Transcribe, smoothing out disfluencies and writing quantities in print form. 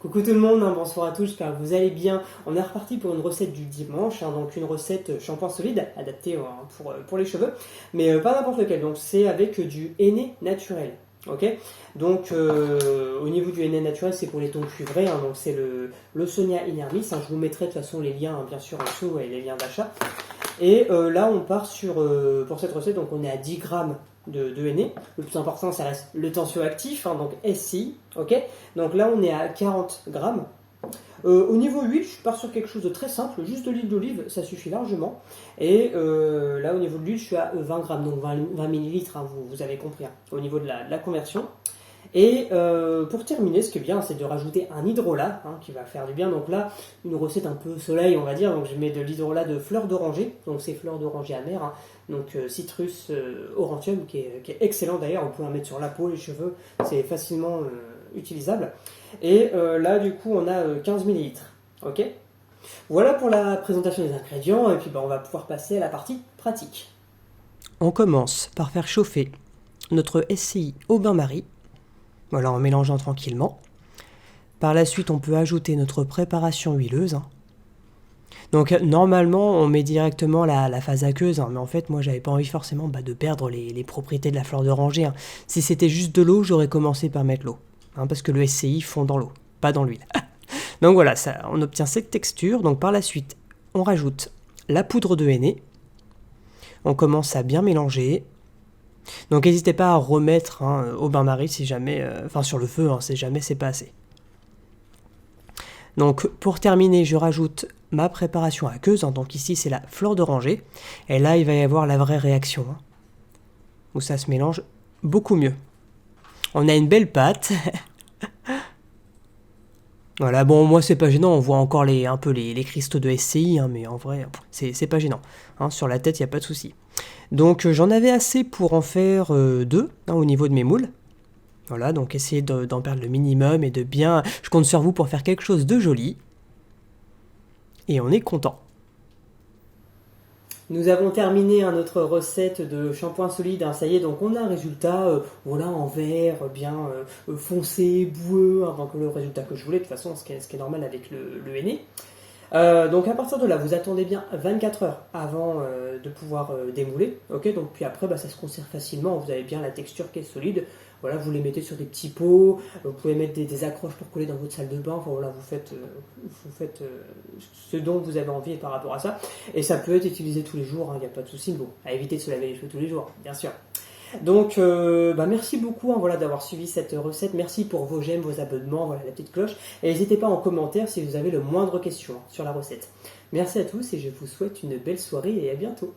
Coucou tout le monde, bonsoir à tous, j'espère que vous allez bien. On est reparti pour une recette du dimanche, donc une recette shampoing solide, adaptée pour les cheveux, mais pas n'importe lequel, donc c'est avec du henné naturel. Ok, donc au niveau du henné naturel, c'est pour les tons cuivrés, donc c'est le Sonia Inermis. Je vous mettrai de toute façon les liens bien sûr en dessous et les liens d'achat. Et là on part pour cette recette, donc on est à 10 grammes de henné. Le plus important, ça reste le tensioactif, donc SCI. Ok, donc là on est à 40 grammes. Au niveau huile, je pars sur quelque chose de très simple, juste de l'huile d'olive, ça suffit largement. Et là au niveau de l'huile, je suis à 20 grammes, donc 20 millilitres, vous avez compris, au niveau de la conversion. Et pour terminer, ce qui est bien, c'est de rajouter un hydrolat qui va faire du bien. Donc là, une recette un peu soleil, on va dire. Donc je mets de l'hydrolat de fleurs d'oranger. Donc c'est fleurs d'oranger amères. Donc citrus aurantium, qui est excellent d'ailleurs. On peut en mettre sur la peau, les cheveux. C'est facilement utilisable. Et là, du coup, on a 15 millilitres. Ok. Voilà pour la présentation des ingrédients. Et puis on va pouvoir passer à la partie pratique. On commence par faire chauffer notre SCI au bain-marie. Voilà, en mélangeant tranquillement. Par la suite, on peut ajouter notre préparation huileuse. Donc normalement, on met directement la phase aqueuse, mais en fait, moi, j'avais pas envie forcément de perdre les propriétés de la fleur d'oranger. Si c'était juste de l'eau, j'aurais commencé par mettre l'eau, parce que le SCI fond dans l'eau, pas dans l'huile. Donc voilà, on obtient cette texture. Donc par la suite, on rajoute la poudre de henné. On commence à bien mélanger. Donc n'hésitez pas à remettre au bain-marie si jamais, sur le feu, si jamais c'est pas assez. Donc pour terminer, je rajoute ma préparation aqueuse, donc ici c'est la fleur d'oranger, et là il va y avoir la vraie réaction, où ça se mélange beaucoup mieux. On a une belle pâte. Voilà, bon, moi c'est pas gênant, on voit encore un peu les cristaux de SCI, mais en vrai, c'est pas gênant. Sur la tête, il n'y a pas de souci. Donc j'en avais assez pour en faire 2 au niveau de mes moules. Voilà, donc essayez d'en perdre le minimum et de bien... Je compte sur vous pour faire quelque chose de joli. Et on est content. Nous avons terminé notre recette de shampoing solide. Ça y est, donc on a un résultat en vert, bien foncé, boueux, donc le résultat que je voulais, de toute façon, ce qui est normal avec le henné. Donc à partir de là, vous attendez bien 24 heures avant de pouvoir démouler. Ok, donc puis après, ça se conserve facilement. Vous avez bien la texture qui est solide. Voilà, vous les mettez sur des petits pots. Vous pouvez mettre des accroches pour coller dans votre salle de bain. Enfin, voilà, vous faites ce dont vous avez envie par rapport à ça. Et ça peut être utilisé tous les jours. Il n'y a pas de souci. Bon, à éviter de se laver les cheveux tous les jours, bien sûr. Donc merci beaucoup d'avoir suivi cette recette. Merci pour vos j'aime, vos abonnements, la petite cloche. Et n'hésitez pas en commentaire si vous avez le moindre question sur la recette. Merci à tous et je vous souhaite une belle soirée et à bientôt.